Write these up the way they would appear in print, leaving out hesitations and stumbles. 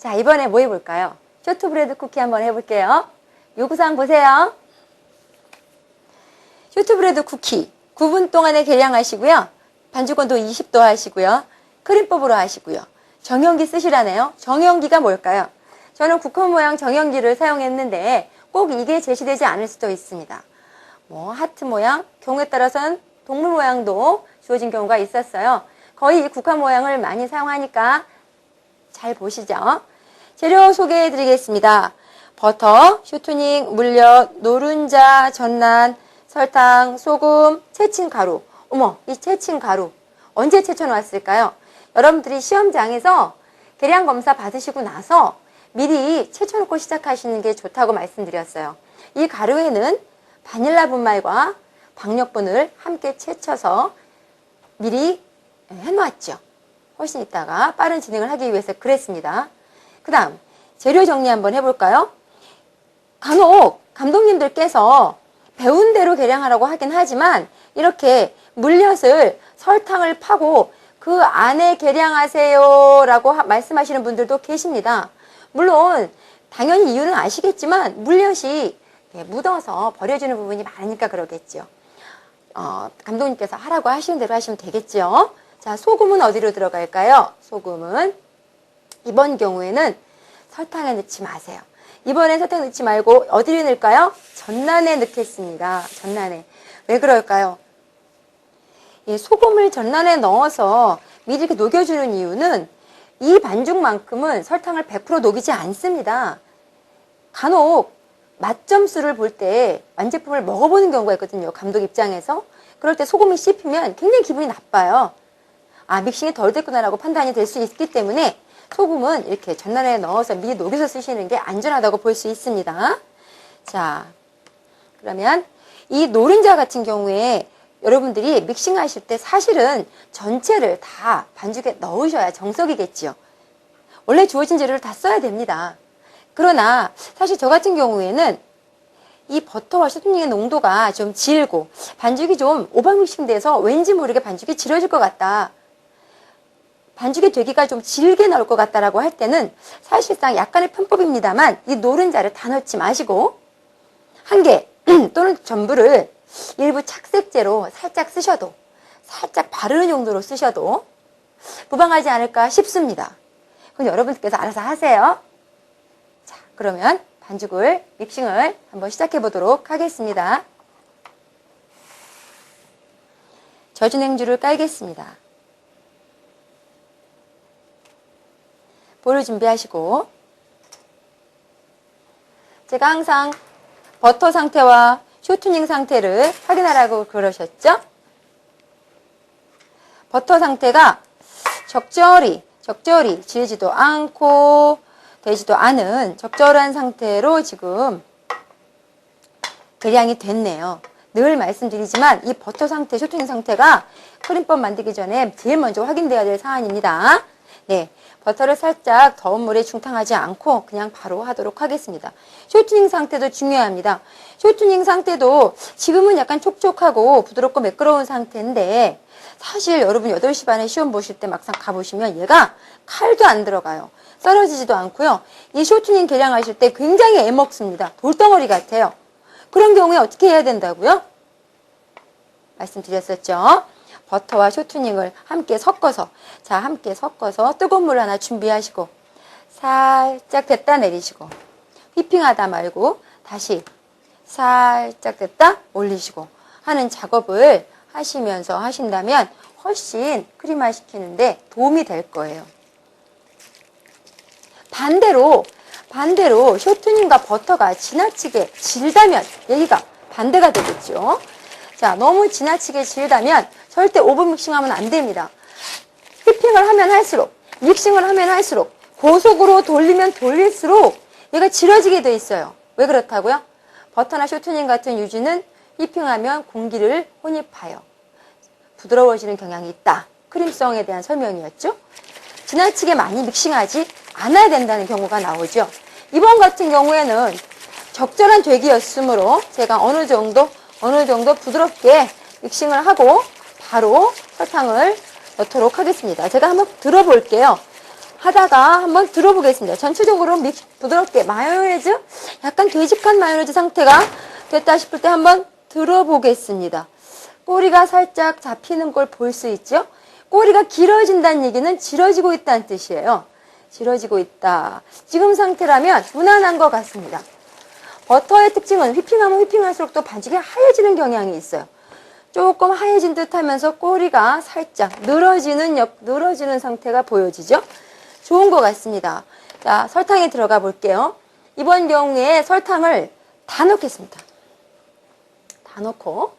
자, 이번에 뭐 해볼까요? 쇼트브레드 쿠키 한번 해볼게요. 요구사항 보세요. 쇼트브레드 쿠키 9분 동안에 계량하시고요. 반죽온도 20도 하시고요. 크림법으로 하시고요. 정형기 쓰시라네요. 정형기가 뭘까요? 저는 국화 모양 정형기를 사용했는데 꼭 이게 제시되지 않을 수도 있습니다. 뭐 하트 모양, 경우에 따라서는 동물 모양도 주어진 경우가 있었어요. 거의 국화 모양을 많이 사용하니까 잘 보시죠. 재료 소개해 드리겠습니다. 버터, 쇼트닝, 물엿, 노른자, 전란, 설탕, 소금, 채친 가루. 어머, 이 채친 가루 언제 채쳐 놓았을까요? 여러분들이 시험장에서 계량 검사 받으시고 나서 미리 채쳐 놓고 시작하시는 게 좋다고 말씀드렸어요. 이 가루에는 바닐라 분말과 박력분을 함께 채쳐서 미리 해놓았죠. 훨씬 있다가 빠른 진행을 하기 위해서 그랬습니다. 그 다음 재료 정리 한번 해볼까요? 간혹 감독님들께서 배운 대로 계량하라고 하긴 하지만 이렇게 물엿을 설탕을 파고 그 안에 계량하세요 라고 말씀하시는 분들도 계십니다. 물론 당연히 이유는 아시겠지만 물엿이 묻어서 버려지는 부분이 많으니까 그러겠죠. 감독님께서 하라고 하시는 대로 하시면 되겠죠. 자, 소금은 어디로 들어갈까요? 소금은 이번 경우에는 설탕에 넣지 마세요. 이번엔 설탕 넣지 말고 어디에 넣을까요? 전란에 넣겠습니다. 전란에. 왜 그럴까요? 이 소금을 전란에 넣어서 미리 이렇게 녹여주는 이유는 이 반죽만큼은 설탕을 100% 녹이지 않습니다. 간혹 맛점수를 볼 때 완제품을 먹어보는 경우가 있거든요. 감독 입장에서. 그럴 때 소금이 씹히면 굉장히 기분이 나빠요. 아, 믹싱이 덜 됐구나라고 판단이 될 수 있기 때문에 소금은 이렇게 전란에 넣어서 미리 녹여서 쓰시는 게 안전하다고 볼 수 있습니다. 자, 그러면 이 노른자 같은 경우에 여러분들이 믹싱 하실 때 사실은 전체를 다 반죽에 넣으셔야 정석이겠지요. 원래 주어진 재료를 다 써야 됩니다. 그러나 사실 저 같은 경우에는 이 버터와 쇼트닝의 농도가 좀 질고 반죽이 좀 오버 믹싱 돼서 왠지 모르게 반죽이 질어질 것 같다. 반죽의 되기가 좀 질게 나올 것 같다라고 할 때는 사실상 약간의 편법입니다만 이 노른자를 다 넣지 마시고 한 개 또는 전부를 일부 착색제로 살짝 쓰셔도 살짝 바르는 용도로 쓰셔도 무방하지 않을까 싶습니다. 그럼 여러분께서 알아서 하세요. 자, 그러면 반죽을 믹싱을 한번 시작해 보도록 하겠습니다. 젖은 행주를 깔겠습니다. 볼을 준비하시고 제가 항상 버터 상태와 쇼트닝 상태를 확인하라고 그러셨죠? 버터 상태가 적절히 질지도 않고 되지도 않은 적절한 상태로 지금 계량이 됐네요. 늘 말씀드리지만 이 버터 상태, 쇼트닝 상태가 크림법 만들기 전에 제일 먼저 확인되어야 될 사안입니다. 네, 버터를 살짝 더운 물에 중탕하지 않고 그냥 바로 하도록 하겠습니다. 쇼트닝 상태도 중요합니다. 쇼트닝 상태도 지금은 약간 촉촉하고 부드럽고 매끄러운 상태인데 사실 여러분 8시 반에 시험 보실 때 막상 가보시면 얘가 칼도 안 들어가요. 썰어지지도 않고요. 이 쇼트닝 계량하실 때 굉장히 애먹습니다. 돌덩어리 같아요. 그런 경우에 어떻게 해야 된다고요? 말씀드렸었죠. 버터와 쇼트닝을 함께 섞어서 함께 섞어서 뜨거운 물 하나 준비하시고 살짝 됐다 내리시고 휘핑하다 말고 다시 살짝 됐다 올리시고 하는 작업을 하시면서 하신다면 훨씬 크림화 시키는데 도움이 될 거예요. 반대로 쇼트닝과 버터가 지나치게 질다면 얘기가 반대가 되겠죠. 자, 너무 지나치게 질다면 절대 오버 믹싱하면 안 됩니다. 휘핑을 하면 할수록, 믹싱을 하면 할수록, 고속으로 돌리면 돌릴수록 얘가 질어지게 돼 있어요. 왜 그렇다고요? 버터나 쇼트닝 같은 유지는 휘핑하면 공기를 혼입하여 부드러워지는 경향이 있다. 크림성에 대한 설명이었죠. 지나치게 많이 믹싱하지 않아야 된다는 경우가 나오죠. 이번 같은 경우에는 적절한 되기였으므로 제가 어느 정도 부드럽게 믹싱을 하고 바로 설탕을 넣도록 하겠습니다. 제가 한번 들어볼게요. 하다가 한번 들어보겠습니다. 전체적으로 부드럽게 마요네즈, 약간 되직한 마요네즈 상태가 됐다 싶을 때 한번 들어보겠습니다. 꼬리가 살짝 잡히는 걸 볼 수 있죠? 꼬리가 길어진다는 얘기는 질어지고 있다는 뜻이에요. 질어지고 있다. 지금 상태라면 무난한 것 같습니다. 버터의 특징은 휘핑하면 휘핑할수록 또 반죽이 하얘지는 경향이 있어요. 조금 하얘진 듯 하면서 꼬리가 살짝 늘어지는 상태가 보여지죠? 좋은 것 같습니다. 자, 설탕에 들어가 볼게요. 이번 경우에 설탕을 다 넣겠습니다. 다 넣고,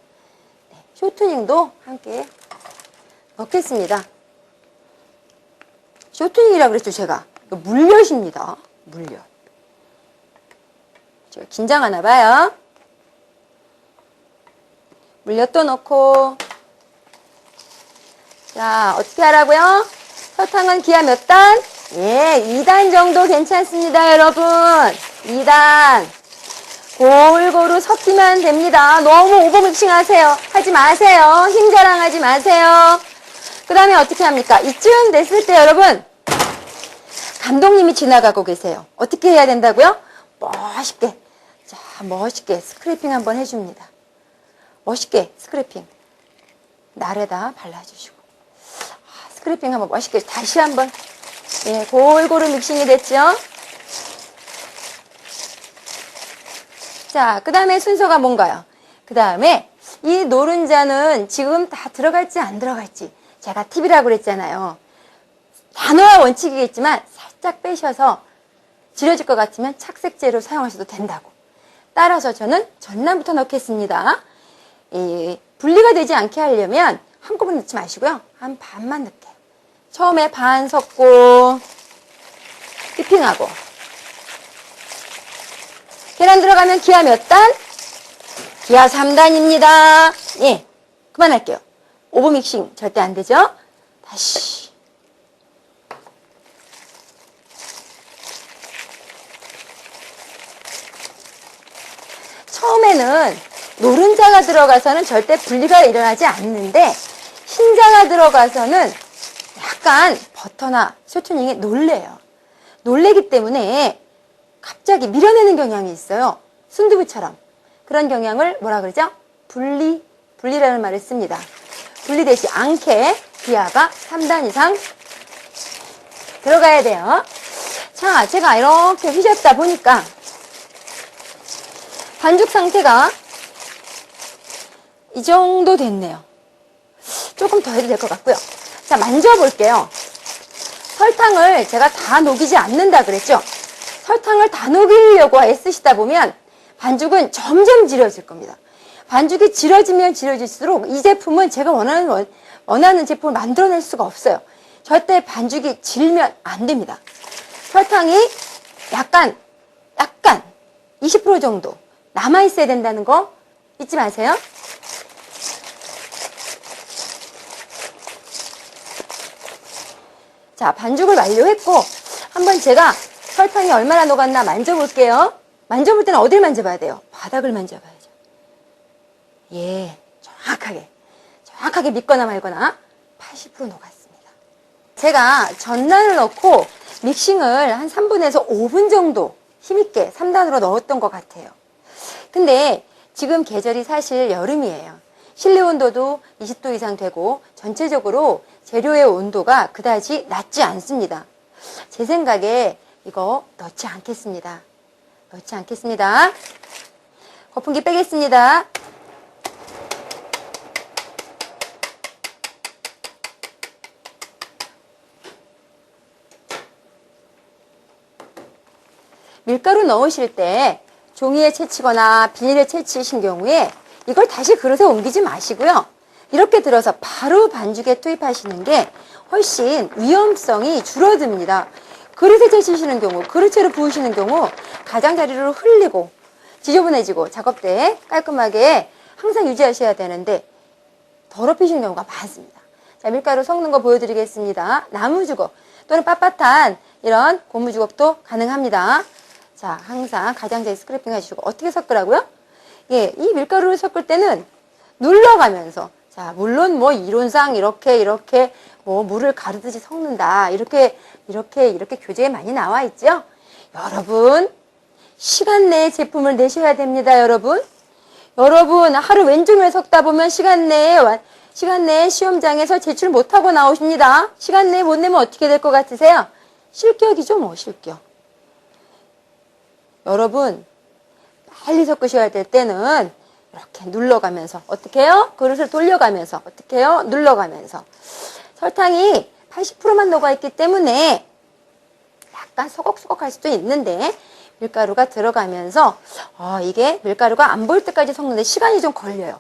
네, 쇼트닝도 함께 넣겠습니다. 쇼트닝이라고 그랬죠, 제가. 이거 물엿입니다. 물엿. 제가 긴장하나 봐요. 물엿도 넣고. 자, 어떻게 하라고요? 설탕은 기하 몇 단? 예, 2단 정도 괜찮습니다, 여러분. 2단. 골고루 섞이면 됩니다. 너무 오버 믹싱 하지 마세요. 힘 자랑하지 마세요. 그 다음에 어떻게 합니까? 이쯤 됐을 때 여러분, 감독님이 지나가고 계세요. 어떻게 해야 된다고요? 멋있게. 자, 멋있게 스크래핑 한번 해줍니다. 멋있게 스크래핑. 날에다 발라주시고. 스크래핑 한번 멋있게 다시 한번. 예, 골고루 믹싱이 됐죠? 자, 그 다음에 순서가 뭔가요? 그 다음에 이 노른자는 지금 다 들어갈지 안 들어갈지 제가 팁이라고 그랬잖아요. 단호한 원칙이겠지만 살짝 빼셔서 질려질 것 같으면 착색제로 사용하셔도 된다고. 따라서 저는 전남부터 넣겠습니다. 분리가 되지 않게 하려면 한꺼번에 넣지 마시고요. 한 반만 넣게요. 처음에 반 섞고 휘핑하고. 계란 들어가면 기하 몇 단? 기하 3단입니다. 예, 그만할게요. 오버 믹싱 절대 안 되죠? 다시. 처음에는 노른자가 들어가서는 절대 분리가 일어나지 않는데 흰자가 들어가서는 약간 버터나 쇼트닝이 놀래요. 놀래기 때문에 갑자기 밀어내는 경향이 있어요. 순두부처럼. 그런 경향을 뭐라 그러죠? 분리라는 말을 씁니다. 분리되지 않게 기하가 3단 이상 들어가야 돼요. 자, 제가 이렇게 휘젓다 보니까 반죽 상태가 이 정도 됐네요. 조금 더 해도 될 것 같고요. 자, 만져볼게요. 설탕을 제가 다 녹이지 않는다 그랬죠? 설탕을 다 녹이려고 애쓰시다 보면 반죽은 점점 질어질 겁니다. 반죽이 질어지면 질어질수록 이 제품은 제가 원하는 제품을 만들어낼 수가 없어요. 절대 반죽이 질면 안 됩니다. 설탕이 약간 20% 정도 남아있어야 된다는 거 잊지 마세요. 자, 반죽을 완료했고 한번 제가 설탕이 얼마나 녹았나 만져볼게요. 만져볼 때는 어딜 만져봐야 돼요? 바닥을 만져봐야죠. 예, 정확하게 믿거나 말거나 80% 녹았습니다. 제가 전란을 넣고 믹싱을 한 3분에서 5분 정도 힘있게 3단으로 넣었던 것 같아요. 근데 지금 계절이 사실 여름이에요. 실내 온도도 20도 이상 되고 전체적으로 재료의 온도가 그다지 낮지 않습니다. 제 생각에 이거 넣지 않겠습니다. 거품기 빼겠습니다. 밀가루 넣으실 때 종이에 채치거나 비닐에 채치신 경우에 이걸 다시 그릇에 옮기지 마시고요. 이렇게 들어서 바로 반죽에 투입하시는 게 훨씬 위험성이 줄어듭니다. 그릇에 채치시는 경우, 그릇째로 부으시는 경우 가장자리로 흘리고 지저분해지고 작업대에 깔끔하게 항상 유지하셔야 되는데 더럽히시는 경우가 많습니다. 자, 밀가루 섞는 거 보여드리겠습니다. 나무주걱 또는 빳빳한 이런 고무주걱도 가능합니다. 자, 항상 가장자리 스크래핑 해주시고 어떻게 섞으라고요? 예, 이 밀가루를 섞을 때는 눌러가면서 자, 물론 뭐 이론상 이렇게 뭐 물을 가르듯이 섞는다. 이렇게 교재에 많이 나와 있죠? 여러분, 시간 내에 제품을 내셔야 됩니다, 여러분. 여러분, 하루 왼종일 섞다 보면 시간 내에 시험장에서 제출 못하고 나오십니다. 시간 내에 못 내면 어떻게 될 것 같으세요? 실격이죠, 뭐, 실격. 여러분, 빨리 섞으셔야 될 때는 이렇게 눌러가면서, 어떻게 해요? 그릇을 돌려가면서, 어떻게 해요? 눌러가면서. 설탕이 80%만 녹아있기 때문에 약간 소걱소걱할 수도 있는데, 밀가루가 들어가면서 이게 밀가루가 안 보일 때까지 섞는데 시간이 좀 걸려요.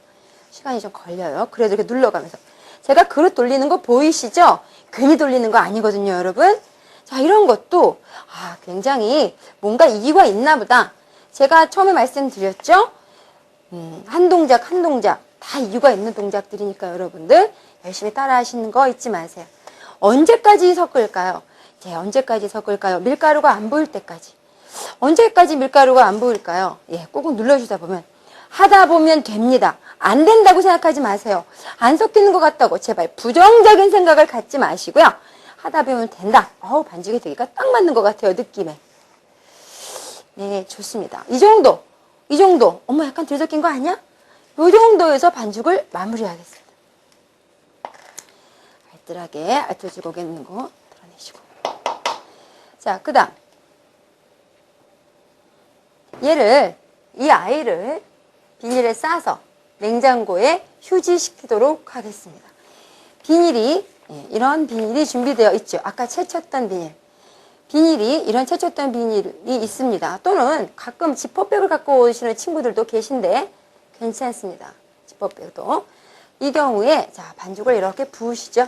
그래도 이렇게 눌러가면서. 제가 그릇 돌리는 거 보이시죠? 괜히 돌리는 거 아니거든요, 여러분. 자, 이런 것도 굉장히 뭔가 이유가 있나 보다. 제가 처음에 말씀드렸죠? 한 동작 다 이유가 있는 동작들이니까 여러분들 열심히 따라 하시는 거 잊지 마세요. 언제까지 섞을까요? 언제까지 섞을까요? 밀가루가 안 보일 때까지. 언제까지 밀가루가 안 보일까요? 꾹꾹 눌러주다 보면. 하다 보면 됩니다. 안 된다고 생각하지 마세요. 안 섞이는 것 같다고 제발 부정적인 생각을 갖지 마시고요. 하다 보면 된다. 반죽이 되기가 딱 맞는 것 같아요, 느낌에. 네, 좋습니다. 이 정도. 어머, 약간 덜 섞인 거 아니야? 이 정도에서 반죽을 마무리하겠습니다. 알뜰하게 알뜰지고 있는 거 드러내시고. 자, 그 다음. 이 아이를 비닐에 싸서 냉장고에 휴지시키도록 하겠습니다. 이런 비닐이 준비되어 있죠. 아까 채쳤던 이런 채쳤던 비닐이 있습니다. 또는 가끔 지퍼백을 갖고 오시는 친구들도 계신데 괜찮습니다. 지퍼백도. 이 경우에 자, 반죽을 이렇게 부으시죠.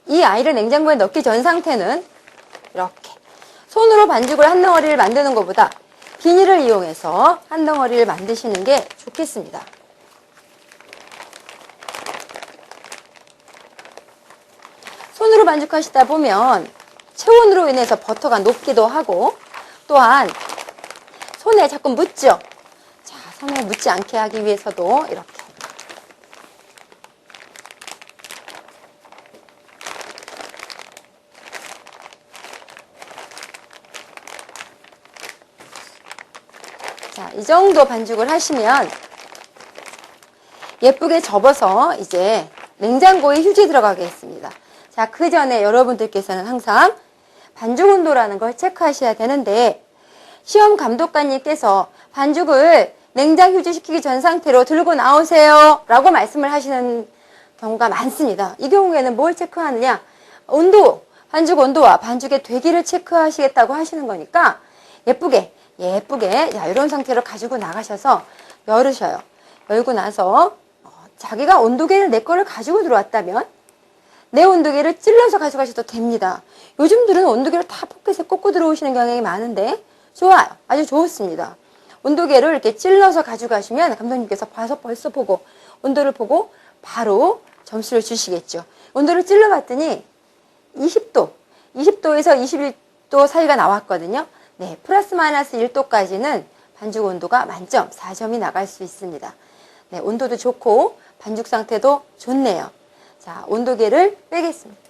이 아이를 냉장고에 넣기 전 상태는 이렇게 손으로 반죽을 한 덩어리를 만드는 것보다 비닐을 이용해서 한 덩어리를 만드시는 게 좋겠습니다. 손으로 반죽하시다 보면 체온으로 인해서 버터가 녹기도 하고 또한 손에 자꾸 묻죠. 자, 손에 묻지 않게 하기 위해서도 이렇게 자, 이 정도 반죽을 하시면 예쁘게 접어서 이제 냉장고에 휴지 들어가겠습니다. 자, 그 전에 여러분들께서는 항상 반죽 온도라는 걸 체크하셔야 되는데 시험 감독관님께서 반죽을 냉장 휴지시키기 전 상태로 들고 나오세요 라고 말씀을 하시는 경우가 많습니다. 이 경우에는 뭘 체크하느냐? 반죽 온도와 반죽의 되기를 체크하시겠다고 하시는 거니까 예쁘게 자, 이런 상태로 가지고 나가셔서 열으셔요. 열고 나서 자기가 온도계를 내 거를 가지고 들어왔다면 내 온도계를 찔러서 가져가셔도 됩니다. 요즘들은 온도계를 다 포켓에 꽂고 들어오시는 경향이 많은데 좋아요. 아주 좋습니다. 온도계를 이렇게 찔러서 가져가시면 감독님께서 봐서 벌써 보고 온도를 보고 바로 점수를 주시겠죠. 온도를 찔러봤더니 20도에서 21도 사이가 나왔거든요. 네, 플러스 마이너스 1도까지는 반죽 온도가 만점 4점이 나갈 수 있습니다. 네, 온도도 좋고 반죽 상태도 좋네요. 자, 온도계를 빼겠습니다.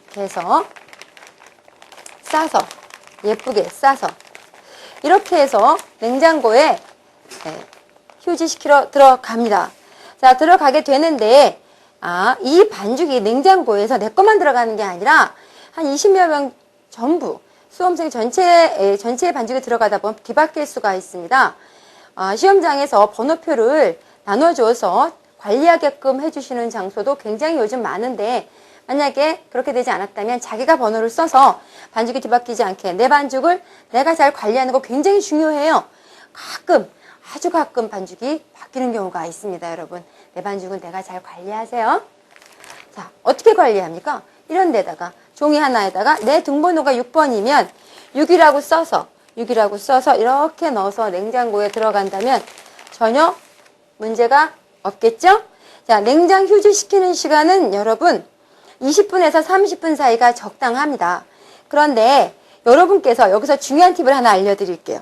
이렇게 해서 예쁘게 싸서 이렇게 해서 냉장고에 휴지시키러 들어갑니다. 자, 들어가게 되는데 이 반죽이 냉장고에서 내 것만 들어가는 게 아니라 한 20여 명 전부 수험생 전체의 반죽이 들어가다 보면 뒤바뀔 수가 있습니다. 시험장에서 번호표를 나눠줘서 관리하게끔 해주시는 장소도 굉장히 요즘 많은데 만약에 그렇게 되지 않았다면 자기가 번호를 써서 반죽이 뒤바뀌지 않게 내 반죽을 내가 잘 관리하는 거 굉장히 중요해요. 아주 가끔 반죽이 바뀌는 경우가 있습니다, 여러분. 내 반죽은 내가 잘 관리하세요. 자, 어떻게 관리합니까? 이런 데다가 종이 하나에다가 내 등번호가 6번이면 6이라고 써서 이렇게 넣어서 냉장고에 들어간다면 전혀 문제가 없겠죠? 자, 냉장 휴지시키는 시간은 여러분 20분에서 30분 사이가 적당합니다. 그런데 여러분께서 여기서 중요한 팁을 하나 알려드릴게요.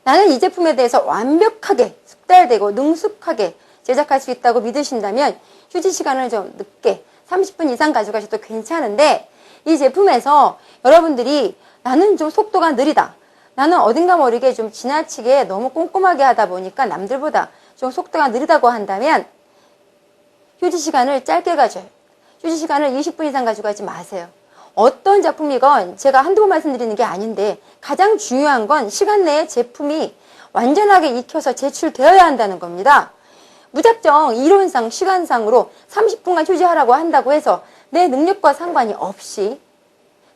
나는 이 제품에 대해서 완벽하게 숙달되고 능숙하게 제작할 수 있다고 믿으신다면 휴지 시간을 좀 늦게 30분 이상 가져가셔도 괜찮은데, 이 제품에서 여러분들이 나는 좀 속도가 느리다, 나는 어딘가 모르게 좀 지나치게 너무 꼼꼼하게 하다 보니까 남들보다 좀 속도가 느리다고 한다면 휴지 시간을 짧게 가져요. 휴지 시간을 20분 이상 가져가지 마세요. 어떤 작품이건 제가 한두 번 말씀드리는 게 아닌데, 가장 중요한 건 시간 내에 제품이 완전하게 익혀서 제출되어야 한다는 겁니다. 무작정 이론상 시간상으로 30분간 휴지하라고 한다고 해서 내 능력과 상관이 없이,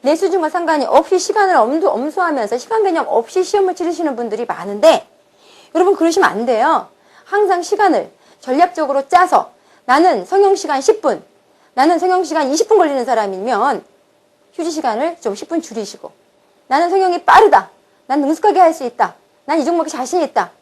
내 수준과 상관이 없이 시간을 엄수하면서 시간 개념 없이 시험을 치르시는 분들이 많은데, 여러분 그러시면 안 돼요. 항상 시간을 전략적으로 짜서, 나는 성형시간 10분, 나는 성형시간 20분 걸리는 사람이면 휴지 시간을 좀 10분 줄이시고, 나는 성형이 빠르다, 난 능숙하게 할 수 있다, 난 이 종목에 자신이 있다.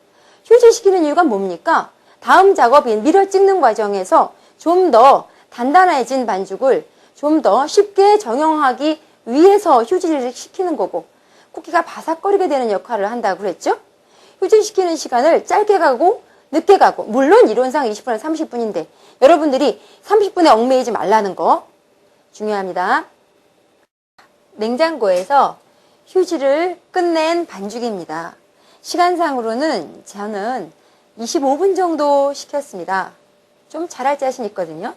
휴지 시키는 이유가 뭡니까? 다음 작업인 밀어 찍는 과정에서 좀 더 단단해진 반죽을 좀 더 쉽게 정형하기 위해서 휴지를 시키는 거고, 쿠키가 바삭거리게 되는 역할을 한다고 그랬죠? 휴지 시키는 시간을 짧게 가고 늦게 가고, 물론 이론상 20분에서 30분인데 여러분들이 30분에 얽매이지 말라는 거 중요합니다. 냉장고에서 휴지를 끝낸 반죽입니다. 시간상으로는 저는 25분 정도 시켰습니다. 좀 잘할 자신 있거든요.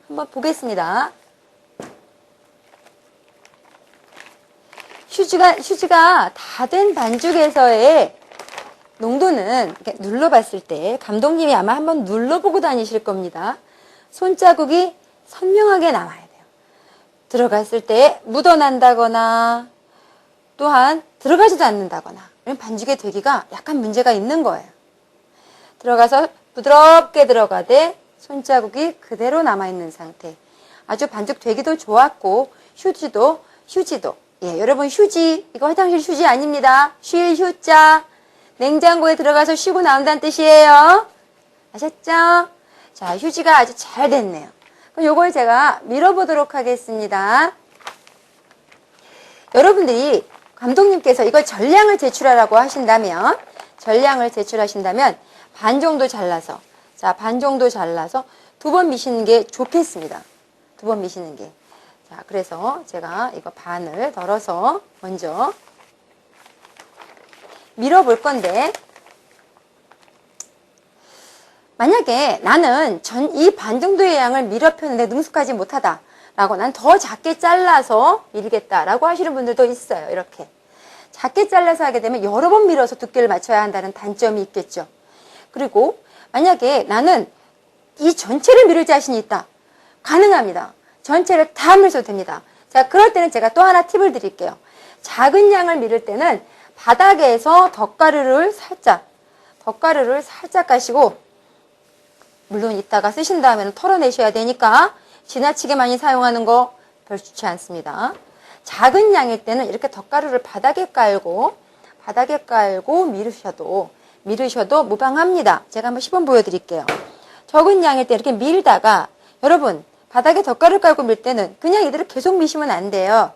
한번 보겠습니다. 휴지가 다 된 반죽에서의 농도는 이렇게 눌러봤을 때, 감독님이 아마 한번 눌러보고 다니실 겁니다. 손자국이 선명하게 남아야 돼요. 들어갔을 때 묻어난다거나 또한 들어가지도 않는다거나, 이런 반죽의 되기가 약간 문제가 있는 거예요. 들어가서 부드럽게 들어가되 손자국이 그대로 남아있는 상태. 아주 반죽 되기도 좋았고, 휴지도 예, 여러분 휴지, 이거 화장실 휴지 아닙니다. 쉴 휴자. 냉장고에 들어가서 쉬고 나온다는 뜻이에요. 아셨죠? 자, 휴지가 아주 잘 됐네요. 그럼 요걸 제가 밀어보도록 하겠습니다. 여러분들이 감독님께서 이걸 전량을 제출하라고 하신다면, 반 정도 잘라서, 자, 반 정도 잘라서 2번 미시는 게 좋겠습니다. 2번 미시는 게. 자, 그래서 제가 이거 반을 덜어서 먼저 밀어볼 건데, 만약에 나는 이 반 정도의 양을 밀어 펴는데 능숙하지 못하다 라고, 난 더 작게 잘라서 밀겠다 라고 하시는 분들도 있어요. 이렇게 작게 잘라서 하게 되면 여러 번 밀어서 두께를 맞춰야 한다는 단점이 있겠죠. 그리고 만약에 나는 이 전체를 밀을 자신이 있다, 가능합니다. 전체를 다 밀어도 됩니다. 자, 그럴 때는 제가 또 하나 팁을 드릴게요. 작은 양을 밀을 때는 바닥에서 덧가루를 살짝 가시고, 물론 이따가 쓰신 다음에는 털어내셔야 되니까 지나치게 많이 사용하는 거 별 좋지 않습니다. 작은 양일 때는 이렇게 덧가루를 바닥에 깔고 밀으셔도 무방합니다. 제가 한번 시범 보여드릴게요. 적은 양일 때 이렇게 밀다가, 여러분 바닥에 덧가루를 깔고 밀 때는 그냥 이대로 계속 미시면 안 돼요.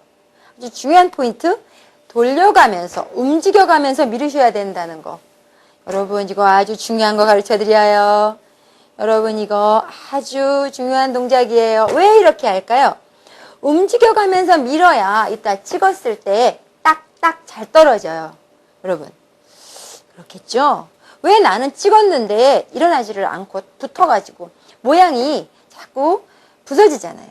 아주 중요한 포인트, 돌려가면서 움직여가면서 밀으셔야 된다는 거. 여러분 이거 아주 중요한 거 가르쳐드려요. 여러분 이거 아주 중요한 동작이에요. 왜 이렇게 할까요? 움직여가면서 밀어야 이따 찍었을 때 딱딱 잘 떨어져요. 여러분 그렇겠죠? 왜 나는 찍었는데 일어나지를 않고 붙어가지고 모양이 자꾸 부서지잖아요.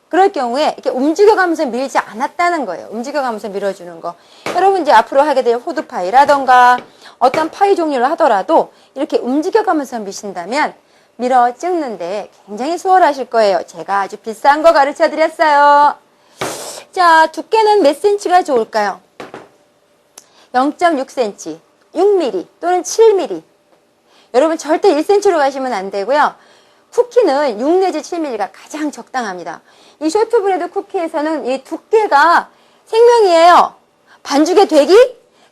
그럴 경우에 이렇게 움직여가면서 밀지 않았다는 거예요. 움직여가면서 밀어주는 거. 여러분 이제 앞으로 하게 될 호두파이라던가 어떤 파이 종류를 하더라도 이렇게 움직여가면서 미신다면 밀어 찍는데 굉장히 수월하실 거예요. 제가 아주 비싼 거 가르쳐 드렸어요. 자, 두께는 몇 cm가 좋을까요? 0.6cm, 6mm 또는 7mm. 여러분 절대 1cm로 가시면 안 되고요. 쿠키는 6 내지 7mm가 가장 적당합니다. 이 쇼트브레드 쿠키에서는 이 두께가 생명이에요. 반죽의 되기?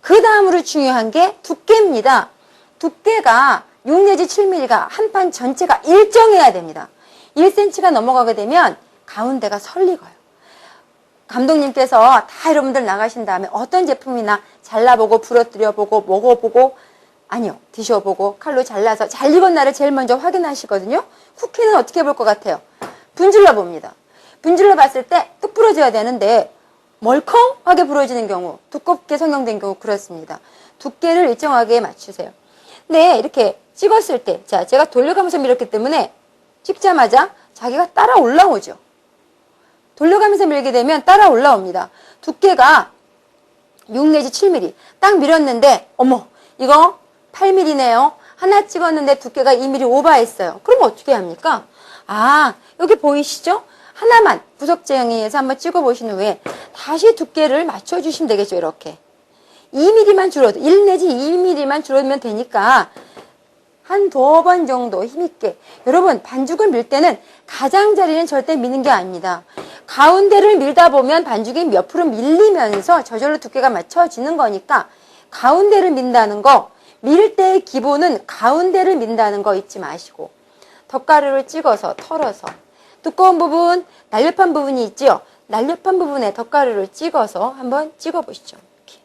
그 다음으로 중요한 게 두께입니다. 두께가 6 내지 7mm가 한 판 전체가 일정해야 됩니다. 1cm가 넘어가게 되면 가운데가 설익어요. 감독님께서 다 여러분들 나가신 다음에 어떤 제품이나 잘라보고 부러뜨려보고 먹어보고 아니요 드셔보고 칼로 잘라서 잘 익은 날을 제일 먼저 확인하시거든요. 쿠키는 어떻게 볼 것 같아요? 분질러 봅니다. 분질러 봤을 때 뚝 부러져야 되는데 멀컹하게 부러지는 경우, 두껍게 성형된 경우 그렇습니다. 두께를 일정하게 맞추세요. 네, 이렇게 찍었을 때, 자, 제가 돌려가면서 밀었기 때문에 찍자마자 자기가 따라 올라오죠. 돌려가면서 밀게 되면 따라 올라옵니다. 두께가 6 내지 7mm. 딱 밀었는데, 어머, 이거 8mm네요. 하나 찍었는데 두께가 2mm 오버했어요. 그럼 어떻게 합니까? 아, 여기 보이시죠? 하나만 부석 제형에서 한번 찍어보신 후에 다시 두께를 맞춰주시면 되겠죠. 이렇게 2mm만 줄어도 1 내지 2mm만 줄어들면 되니까 한 2번 정도 힘있게. 여러분 반죽을 밀 때는 가장자리는 절대 미는 게 아닙니다. 가운데를 밀다 보면 반죽이 몇 프로 밀리면서 저절로 두께가 맞춰지는 거니까 가운데를 민다는 거, 밀 때의 기본은 가운데를 민다는 거 잊지 마시고 덧가루를 찍어서 털어서 두꺼운 부분, 날렵한 부분이 있지요. 날렵한 부분에 덧가루를 찍어서 한번 찍어보시죠. 이렇게.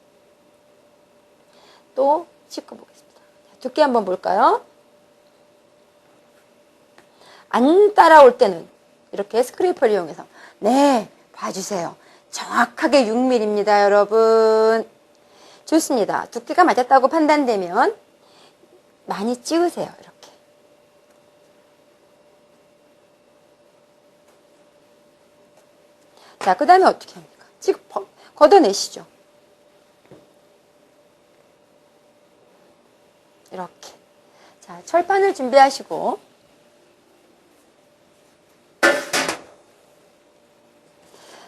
또 찍어보겠습니다. 두께 한번 볼까요? 안 따라올 때는 이렇게 스크래퍼를 이용해서 네, 봐주세요. 정확하게 6mm입니다, 여러분. 좋습니다. 두께가 맞았다고 판단되면 많이 찍으세요, 이렇게. 자, 그 다음에 어떻게 합니까? 지금 걷어내시죠. 이렇게. 자, 철판을 준비하시고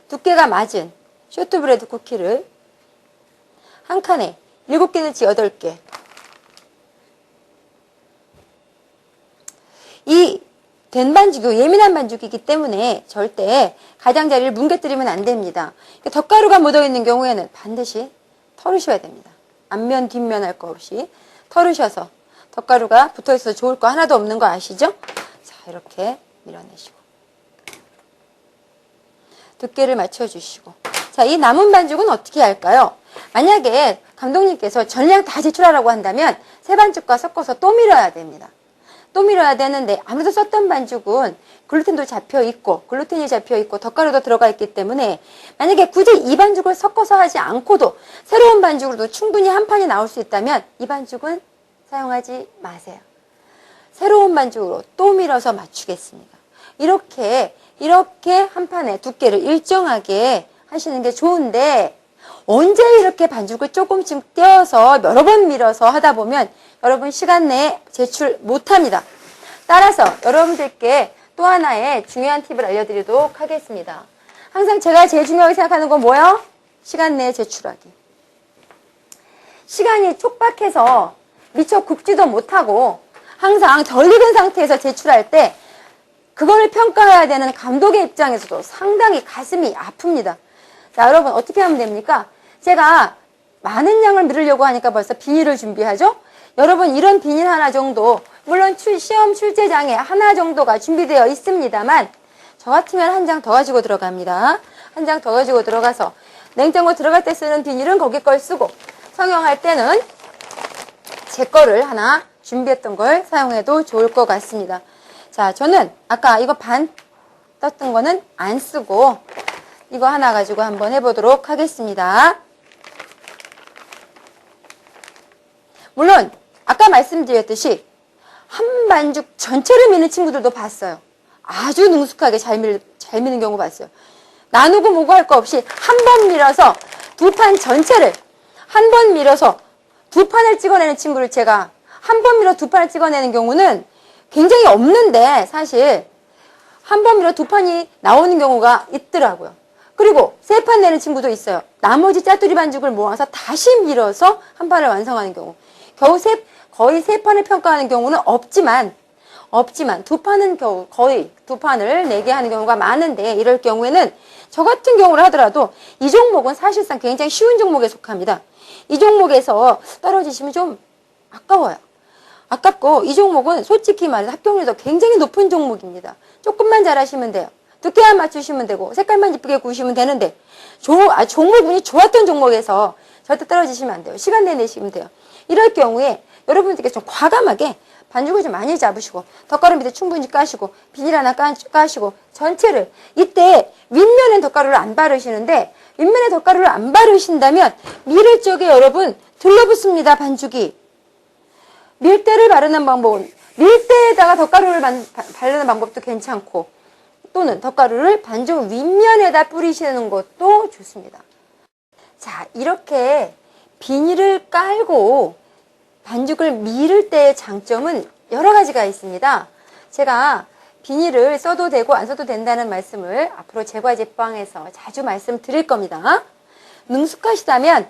두께가 맞은 쇼트브레드 쿠키를 한 칸에 7개 내지 8개. 이 된 반죽이 예민한 반죽이기 때문에 절대 가장자리를 뭉개뜨리면 안 됩니다. 덧가루가 묻어있는 경우에는 반드시 털으셔야 됩니다. 앞면 뒷면 할 거 없이 털으셔서 덧가루가 붙어있어서 좋을 거 하나도 없는 거 아시죠? 자, 이렇게 밀어내시고 두께를 맞춰주시고. 자, 이 남은 반죽은 어떻게 할까요? 만약에 감독님께서 전량 다 제출하라고 한다면 새 반죽과 섞어서 또 밀어야 됩니다. 또 밀어야 되는데 아무래도 썼던 반죽은 글루텐도 잡혀있고 글루텐이 잡혀있고 덧가루도 들어가 있기 때문에 만약에 굳이 이 반죽을 섞어서 하지 않고도 새로운 반죽으로도 충분히 한 판이 나올 수 있다면 이 반죽은 사용하지 마세요. 새로운 반죽으로 또 밀어서 맞추겠습니다. 이렇게 한 판에 두께를 일정하게 하시는 게 좋은데 언제 이렇게 반죽을 조금씩 떼어서 여러 번 밀어서 하다 보면 여러분 시간 내에 제출 못합니다. 따라서 여러분들께 또 하나의 중요한 팁을 알려드리도록 하겠습니다. 항상 제가 제일 중요하게 생각하는 건 뭐예요? 시간 내에 제출하기. 시간이 촉박해서 미처 굽지도 못하고 항상 덜 익은 상태에서 제출할 때 그거를 평가해야 되는 감독의 입장에서도 상당히 가슴이 아픕니다. 자, 여러분 어떻게 하면 됩니까? 제가 많은 양을 밀으려고 하니까 벌써 비닐을 준비하죠? 여러분 이런 비닐 하나 정도, 물론 시험 출제장에 하나 정도가 준비되어 있습니다만 저 같으면 한 장 더 가지고 들어갑니다. 한 장 더 가지고 들어가서 냉장고 들어갈 때 쓰는 비닐은 거기 걸 쓰고 성형할 때는 제 거를 하나 준비했던 걸 사용해도 좋을 것 같습니다. 자, 저는 아까 이거 반 떴던 거는 안 쓰고 이거 하나 가지고 한번 해보도록 하겠습니다. 물론 아까 말씀드렸듯이 한 반죽 전체를 미는 친구들도 봤어요. 아주 능숙하게 잘 미는 경우 봤어요. 나누고 뭐고 할 거 없이 한 번 밀어서 두 판 전체를 한 번 밀어서 두 판을 찍어내는 친구를 제가 한 번 밀어 두 판을 찍어내는 경우는 굉장히 없는데 사실 한 번 밀어 두 판이 나오는 경우가 있더라고요. 그리고 세 판 내는 친구도 있어요. 나머지 짜투리 반죽을 모아서 다시 밀어서 한 판을 완성하는 경우. 거의 세 판을 평가하는 경우는 없지만 두 판은 거의 두 판을 내게 하는 경우가 많은데 이럴 경우에는 저 같은 경우를 하더라도 이 종목은 사실상 굉장히 쉬운 종목에 속합니다. 이 종목에서 떨어지시면 좀 아까워요. 아깝고 이 종목은 솔직히 말해서 합격률도 굉장히 높은 종목입니다. 조금만 잘하시면 돼요. 두께만 맞추시면 되고 색깔만 이쁘게 구우시면 되는데 종목운이 좋았던 종목에서 절대 떨어지시면 안 돼요. 시간 내내시면 돼요. 이럴 경우에 여러분들께 좀 과감하게 반죽을 좀 많이 잡으시고 덧가루 밑에 충분히 까시고 비닐 하나 까시고 전체를 이때 윗면엔 덧가루를 안 바르시는데 윗면에 덧가루를 안 바르신다면 밀을 쪽에 여러분 들러붙습니다. 반죽이. 밀대를 바르는 방법은 밀대에다가 덧가루를 바르는 방법도 괜찮고 또는 덧가루를 반죽 윗면에다 뿌리시는 것도 좋습니다. 자, 이렇게 비닐을 깔고 반죽을 밀을 때의 장점은 여러 가지가 있습니다. 제가 비닐을 써도 되고 안 써도 된다는 말씀을 앞으로 제과 제빵에서 자주 말씀드릴 겁니다. 능숙하시다면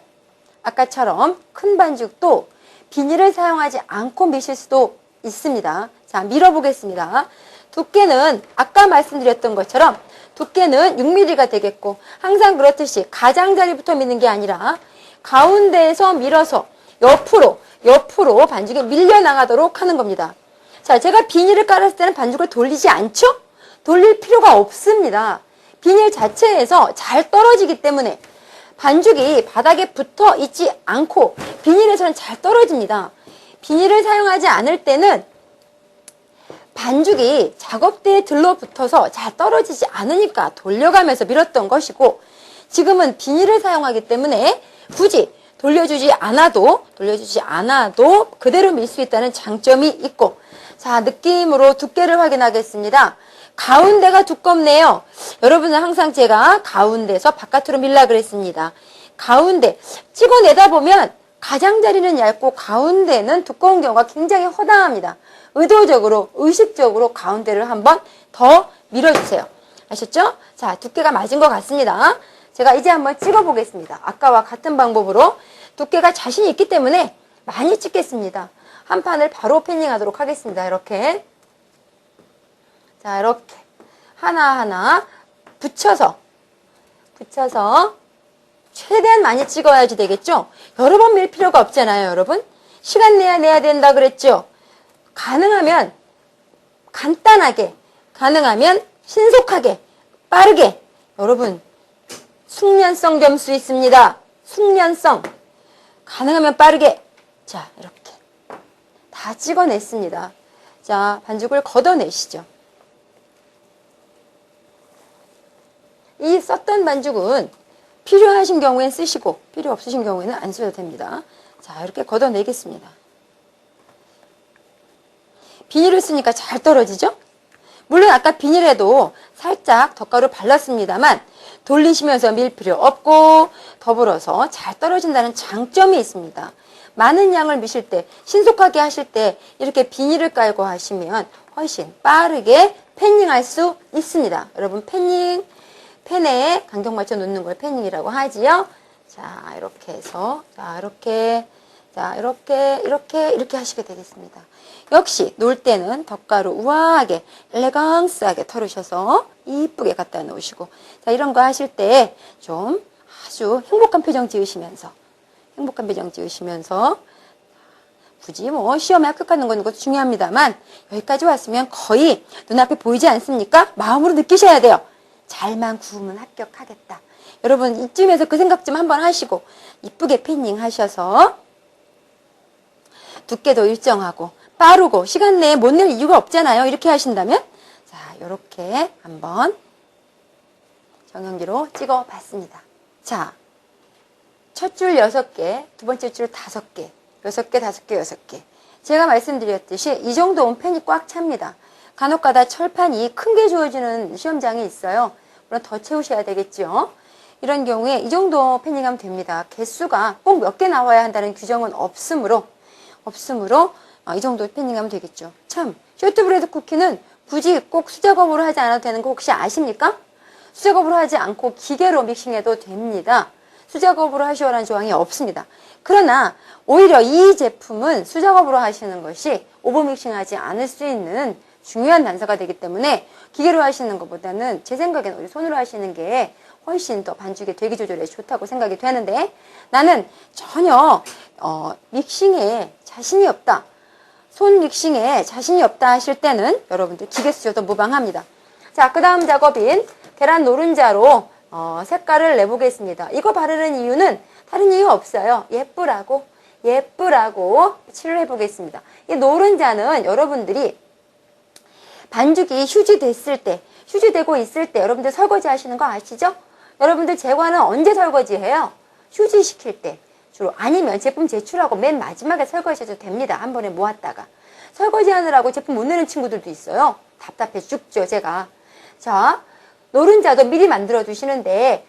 아까처럼 큰 반죽도 비닐을 사용하지 않고 미실 수도 있습니다. 자, 밀어보겠습니다. 두께는 아까 말씀드렸던 것처럼 두께는 6mm가 되겠고 항상 그렇듯이 가장자리부터 미는 게 아니라 가운데에서 밀어서 옆으로 반죽이 밀려나가도록 하는 겁니다. 자, 제가 비닐을 깔았을 때는 반죽을 돌리지 않죠? 돌릴 필요가 없습니다. 비닐 자체에서 잘 떨어지기 때문에 반죽이 바닥에 붙어 있지 않고 비닐에서는 잘 떨어집니다. 비닐을 사용하지 않을 때는 반죽이 작업대에 들러붙어서 잘 떨어지지 않으니까 돌려가면서 밀었던 것이고 지금은 비닐을 사용하기 때문에 굳이 돌려주지 않아도 그대로 밀 수 있다는 장점이 있고 자, 느낌으로 두께를 확인하겠습니다. 가운데가 두껍네요. 여러분은 항상 제가 가운데서 바깥으로 밀라 그랬습니다. 가운데 찍어내다 보면 가장자리는 얇고 가운데는 두꺼운 경우가 굉장히 허다합니다. 의식적으로 가운데를 한번 더 밀어주세요. 아셨죠? 자, 두께가 맞은 것 같습니다. 제가 이제 한번 찍어보겠습니다. 아까와 같은 방법으로 두께가 자신이 있기 때문에 많이 찍겠습니다. 한 판을 바로 패닝하도록 하겠습니다. 이렇게. 자, 이렇게 하나하나 붙여서 최대한 많이 찍어야지 되겠죠? 여러 번 밀 필요가 없잖아요, 여러분. 시간 내야 된다 그랬죠? 가능하면 간단하게, 가능하면 신속하게, 빠르게. 여러분, 숙련성 점수 있습니다. 숙련성. 가능하면 빠르게. 자, 이렇게 다 찍어냈습니다. 자, 반죽을 걷어내시죠. 이 썼던 반죽은 필요하신 경우엔 쓰시고 필요 없으신 경우에는 안 쓰셔도 됩니다. 자, 이렇게 걷어내겠습니다. 비닐을 쓰니까 잘 떨어지죠? 물론 아까 비닐에도 살짝 덧가루 발랐습니다만 돌리시면서 밀 필요 없고 더불어서 잘 떨어진다는 장점이 있습니다. 많은 양을 미실 때, 신속하게 하실 때 이렇게 비닐을 깔고 하시면 훨씬 빠르게 패닝할 수 있습니다. 여러분 팬에 간격 맞춰 놓는 걸 패닝이라고 하지요. 자, 이렇게 해서 이렇게 하시게 되겠습니다. 역시 놓을 때는 덧가루 우아하게 엘레강스하게 털으셔서 이쁘게 갖다 놓으시고 자, 이런 거 하실 때 좀 아주 행복한 표정 지으시면서 굳이 뭐 시험에 합격하는 건 것도 중요합니다만 여기까지 왔으면 거의 눈앞에 보이지 않습니까? 마음으로 느끼셔야 돼요. 잘만 구우면 합격하겠다. 여러분 이쯤에서 그 생각 좀 한번 하시고 이쁘게 패닝 하셔서 두께도 일정하고 빠르고 시간 내에 못 낼 이유가 없잖아요. 이렇게 하신다면 자, 이렇게 한번 정형기로 찍어 봤습니다. 자, 첫 줄 6개, 두 번째 줄 5개, 6개, 5개, 6개. 제가 말씀드렸듯이 이 정도면 펜이 꽉 찹니다. 간혹가다 철판이 큰 게 주어지는 시험장이 있어요. 물론 더 채우셔야 되겠죠. 이런 경우에 이 정도 패닝하면 됩니다. 개수가 꼭 몇 개 나와야 한다는 규정은 없으므로 이 정도 패닝하면 되겠죠. 참, 쇼트브레드 쿠키는 굳이 꼭 수작업으로 하지 않아도 되는 거 혹시 아십니까? 수작업으로 하지 않고 기계로 믹싱해도 됩니다. 수작업으로 하시오라는 조항이 없습니다. 그러나 오히려 이 제품은 수작업으로 하시는 것이 오버 믹싱하지 않을 수 있는 중요한 단서가 되기 때문에 기계로 하시는 것보다는 제 생각에는 우리 손으로 하시는 게 훨씬 더 반죽의 대기 조절에 좋다고 생각이 되는데 나는 전혀 믹싱에 자신이 없다. 손 믹싱에 자신이 없다 하실 때는 여러분들 기계 쓰셔도 무방합니다. 자, 그 다음 작업인 계란 노른자로 색깔을 내보겠습니다. 이거 바르는 이유는 다른 이유 없어요. 예쁘라고 칠을 해보겠습니다. 이 노른자는 여러분들이 반죽이 휴지되고 있을 때 여러분들 설거지 하시는 거 아시죠? 여러분들 제과는 언제 설거지해요? 휴지 시킬 때 주로. 아니면 제품 제출하고 맨 마지막에 설거지해도 됩니다. 한 번에 모았다가. 설거지 하느라고 제품 못 내는 친구들도 있어요. 답답해 죽죠, 제가. 자, 노른자도 미리 만들어 두시는데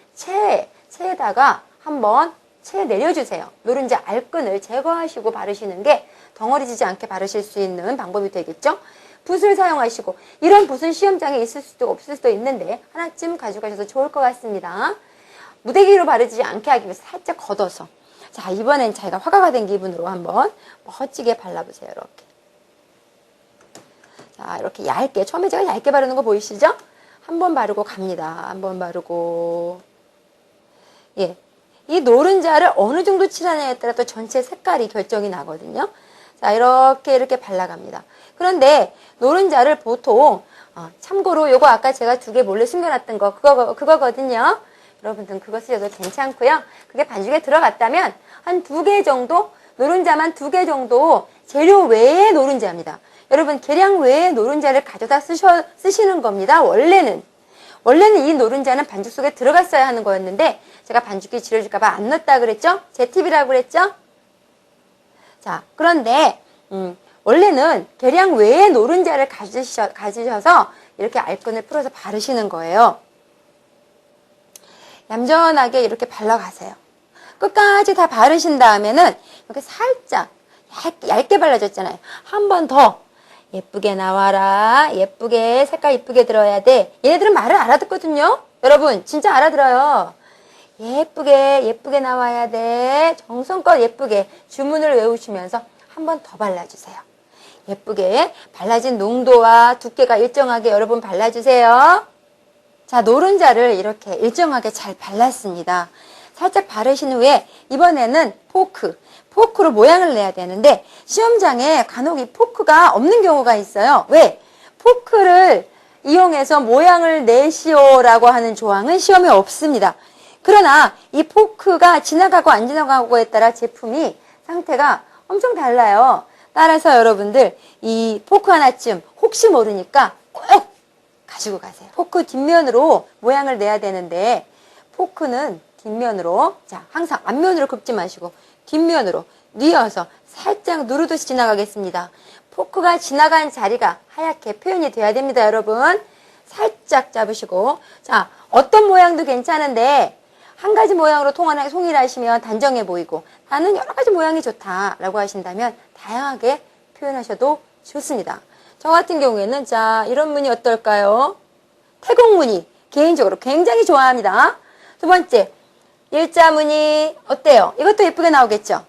체에다가 한번 채 내려주세요. 노른자 알끈을 제거하시고 바르시는 게 덩어리지지 않게 바르실 수 있는 방법이 되겠죠? 붓을 사용하시고, 이런 붓은 시험장에 있을 수도 없을 수도 있는데 하나쯤 가져가셔도 좋을 것 같습니다. 무대기로 바르지 않게 하기 위해서 살짝 걷어서. 자, 이번엔 자기가 화가가 된 기분으로 한번 멋지게 발라보세요. 이렇게. 자, 이렇게 얇게, 처음에 제가 얇게 바르는 거 보이시죠? 한 번 바르고 갑니다. 한 번 바르고. 예. 이 노른자를 어느 정도 칠하냐에 따라 또 전체 색깔이 결정이 나거든요. 자, 이렇게 발라갑니다. 그런데 노른자를 보통 참고로 요거 아까 제가 2개 몰래 숨겨놨던 거 그거거든요. 여러분들은 그거 쓰셔도 괜찮고요. 그게 반죽에 들어갔다면 한 2개 정도, 노른자만 2개 정도 재료 외의 노른자입니다. 여러분 계량 외의 노른자를 가져다 쓰시는 겁니다. 원래는 이 노른자는 반죽 속에 들어갔어야 하는 거였는데 제가 반죽이 지려질까봐 안 넣었다 그랬죠? 제 팁이라고 그랬죠? 자, 그런데 원래는 계량 외의 노른자를 가지셔서 이렇게 알끈을 풀어서 바르시는 거예요. 얌전하게 이렇게 발라가세요. 끝까지 다 바르신 다음에는 이렇게 살짝 얇게 발라줬잖아요. 한 번 더 예쁘게 나와라. 예쁘게, 색깔 예쁘게 들어야 돼. 얘네들은 말을 알아듣거든요. 여러분 진짜 알아들어요. 예쁘게 나와야 돼. 정성껏 예쁘게 주문을 외우시면서 한 번 더 발라주세요. 예쁘게 발라진 농도와 두께가 일정하게 여러분 발라주세요. 자, 노른자를 이렇게 일정하게 잘 발랐습니다. 살짝 바르신 후에 이번에는 포크로 모양을 내야 되는데 시험장에 간혹 이 포크가 없는 경우가 있어요. 왜? 포크를 이용해서 모양을 내시오라고 하는 조항은 시험에 없습니다. 그러나 이 포크가 지나가고 안 지나가고에 따라 제품이 상태가 엄청 달라요. 따라서 여러분들 이 포크 하나쯤 혹시 모르니까 꼭 가지고 가세요. 포크 뒷면으로 모양을 내야 되는데 포크는 뒷면으로, 자, 항상 앞면으로 긁지 마시고 뒷면으로 뉘어서 살짝 누르듯이 지나가겠습니다. 포크가 지나간 자리가 하얗게 표현이 돼야 됩니다, 여러분. 살짝 잡으시고. 자, 어떤 모양도 괜찮은데 한 가지 모양으로 통일하시면 단정해 보이고 나는 여러 가지 모양이 좋다라고 하신다면 다양하게 표현하셔도 좋습니다. 저 같은 경우에는 자, 이런 무늬 어떨까요? 태국 무늬 개인적으로 굉장히 좋아합니다. 두 번째, 일자 무늬 어때요? 이것도 예쁘게 나오겠죠?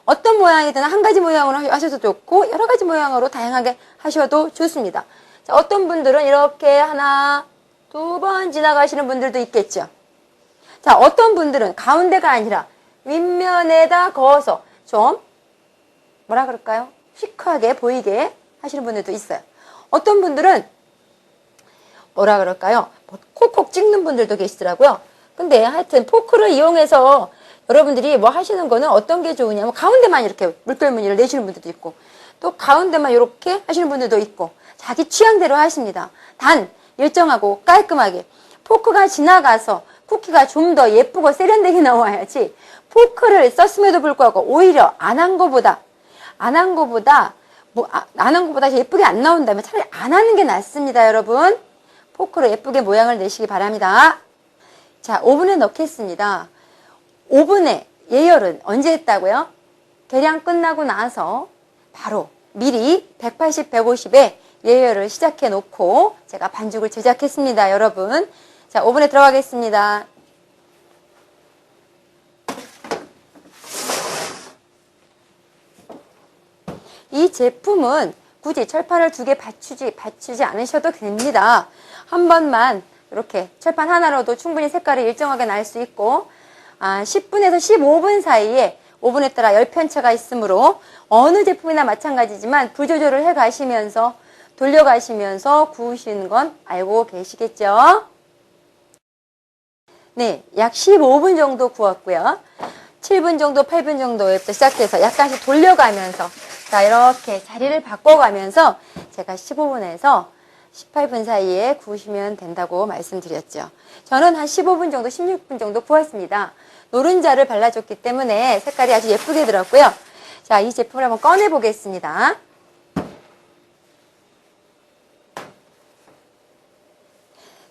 어떤 모양이든 한 가지 모양으로 하셔도 좋고 여러 가지 모양으로 다양하게 하셔도 좋습니다. 자, 어떤 분들은 이렇게 하나, 2번 지나가시는 분들도 있겠죠? 자, 어떤 분들은 가운데가 아니라 윗면에다 그어서 좀 뭐라 그럴까요? 시크하게 보이게 하시는 분들도 있어요. 어떤 분들은 뭐라 그럴까요? 콕콕 찍는 분들도 계시더라고요. 근데 하여튼 포크를 이용해서 여러분들이 뭐 하시는 거는 어떤 게 좋으냐면 가운데만 이렇게 물결 무늬를 내시는 분들도 있고 또 가운데만 이렇게 하시는 분들도 있고 자기 취향대로 하십니다. 단 일정하고 깔끔하게 포크가 지나가서 쿠키가 좀 더 예쁘고 세련되게 나와야지 포크를 썼음에도 불구하고 오히려 안 한 거보다 예쁘게 안 나온다면 차라리 안 하는 게 낫습니다, 여러분. 포크로 예쁘게 모양을 내시기 바랍니다. 자, 오븐에 넣겠습니다. 오븐에 예열은 언제 했다고요? 계량 끝나고 나서 바로 미리 180, 150에 예열을 시작해 놓고 제가 반죽을 제작했습니다, 여러분. 자, 오븐에 들어가겠습니다. 이 제품은 굳이 철판을 2개 받치지 않으셔도 됩니다. 한 번만 이렇게 철판 하나로도 충분히 색깔이 일정하게 날 수 있고 10분에서 15분 사이에 오븐에 따라 열 편차가 있으므로 어느 제품이나 마찬가지지만 불 조절을 해 가시면서 돌려가시면서 구우시는 건 알고 계시겠죠? 네, 약 15분 정도 구웠고요. 7분 정도, 8분 정도에부터 시작해서 약간씩 돌려가면서 자, 이렇게 자리를 바꿔가면서 제가 15분에서 18분 사이에 구우시면 된다고 말씀드렸죠. 저는 한 15분 정도, 16분 정도 구웠습니다. 노른자를 발라줬기 때문에 색깔이 아주 예쁘게 들었고요. 자, 이 제품을 한번 꺼내 보겠습니다.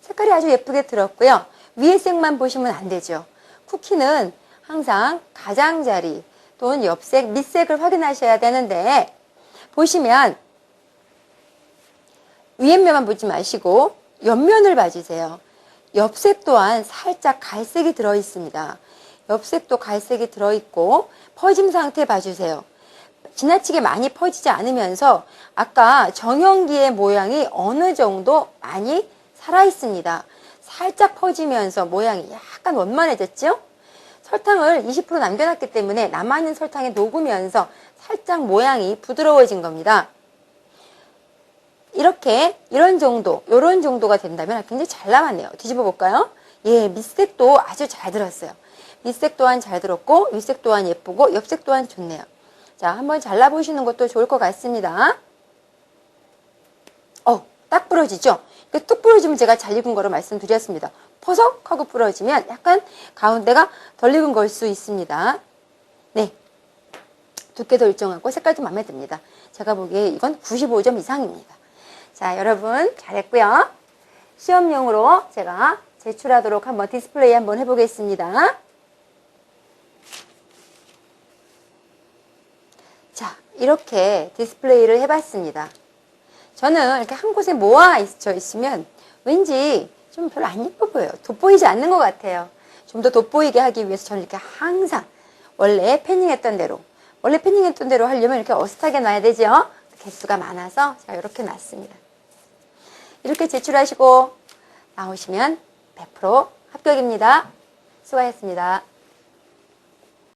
색깔이 아주 예쁘게 들었고요. 위에 색만 보시면 안 되죠. 쿠키는 항상 가장자리 또는 옆색, 밑색을 확인하셔야 되는데 보시면 위에면만 보지 마시고 옆면을 봐주세요. 옆색 또한 살짝 갈색이 들어있습니다. 옆색도 갈색이 들어있고 퍼짐 상태 봐주세요. 지나치게 많이 퍼지지 않으면서 아까 정연기의 모양이 어느 정도 많이 살아있습니다. 살짝 퍼지면서 모양이 약간 원만해졌죠? 설탕을 20% 남겨놨기 때문에 남아있는 설탕이 녹으면서 살짝 모양이 부드러워진 겁니다. 이렇게 이런 정도가 된다면 굉장히 잘 나왔네요. 뒤집어 볼까요? 예, 밑색도 아주 잘 들었어요. 밑색 또한 잘 들었고 윗색 또한 예쁘고 옆색 또한 좋네요. 자, 한번 잘라보시는 것도 좋을 것 같습니다. 딱 부러지죠? 뚝 부러지면 제가 잘 익은 거로 말씀드렸습니다. 퍼석하고 부러지면 약간 가운데가 덜 익은 걸 수 있습니다. 네, 두께도 일정하고 색깔도 마음에 듭니다. 제가 보기에 이건 95점 이상입니다. 자, 여러분 잘했고요. 시험용으로 제가 제출하도록 한번 디스플레이 한번 해보겠습니다. 자, 이렇게 디스플레이를 해봤습니다. 저는 이렇게 한 곳에 모아 있으면 왠지 좀 별로 안 예뻐 보여요. 돋보이지 않는 것 같아요. 좀 더 돋보이게 하기 위해서 저는 이렇게 항상 원래 패닝했던 대로 하려면 이렇게 어슷하게 놔야 되죠. 개수가 많아서 자, 이렇게 놨습니다. 이렇게 제출하시고 나오시면 100% 합격입니다. 수고하셨습니다.